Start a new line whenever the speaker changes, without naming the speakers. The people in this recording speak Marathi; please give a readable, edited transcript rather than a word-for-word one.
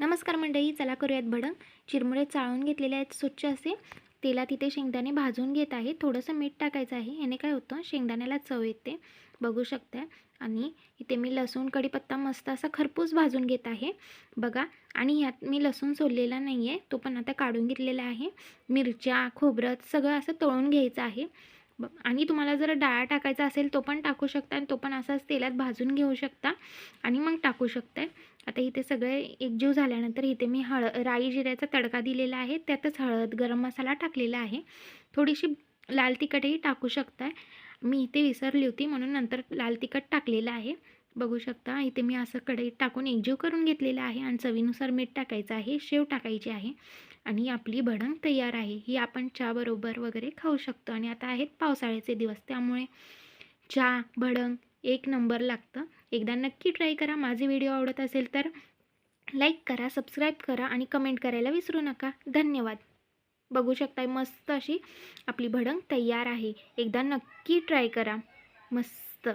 नमस्कार मंडळी, चला करूयात भडंग. चिरमुरे चाळून घेतलेले आहेत स्वच्छ असे. तेलात इथे शेंगदाणे भाजून घेत आहे. थोडंसं मीठ टाकायचं आहे, याने काय होतं शेंगदाण्याला चव येते, बघू शकता. आणि इथे मी लसूण कढीपत्ता मस्त असा खरपूस भाजून घेत आहे बघा. आणि ह्यात मी लसूण सोललेला नाही आहे, तो पण आता काढून घेतलेला आहे. मिरच्या खोबरं सगळं असं तळून घ्यायचं आहे. आणि तुम्हाला जर डाळ टाकायचा असेल तो पण टाकू शकता आणि तो पण असाच तेलात भाजून घेऊ शकता आणि मग टाकू शकता. आता इथे सगळे एकजीव झाल्यानंतर इथे मी राई जिऱ्याचा तडका दिलेला आहे, त्यातच हळद गरम मसाला टाकलेला आहे. थोडीशी लाल तिखटही टाकू शकताय, मी इथे विसरली होती म्हणून नंतर लाल तिखट टाकलेलं आहे. बघू शकता इथे मी असं कढईत टाकून एकजीव करून घेतलेला आहे आणि चवीनुसार मीठ टाकायचं आहे, शेव टाकायची आहे आणि आपली भडंग तयार आहे. ही आपण चहाबरोबर वगैरे खाऊ शकतो. आणि आता आहेत पावसाळ्याचे दिवस, त्यामुळे चहा भडंग एक नंबर लागतं. एकदा नक्की ट्राय करा. माझे व्हिडिओ आवडत असेल तर लाईक करा, सबस्क्राईब करा आणि कमेंट करायला विसरू नका. धन्यवाद. बघू शकताय मस्त अशी आपली भडंग तयार आहे. एकदा नक्की ट्राय करा. मस्त.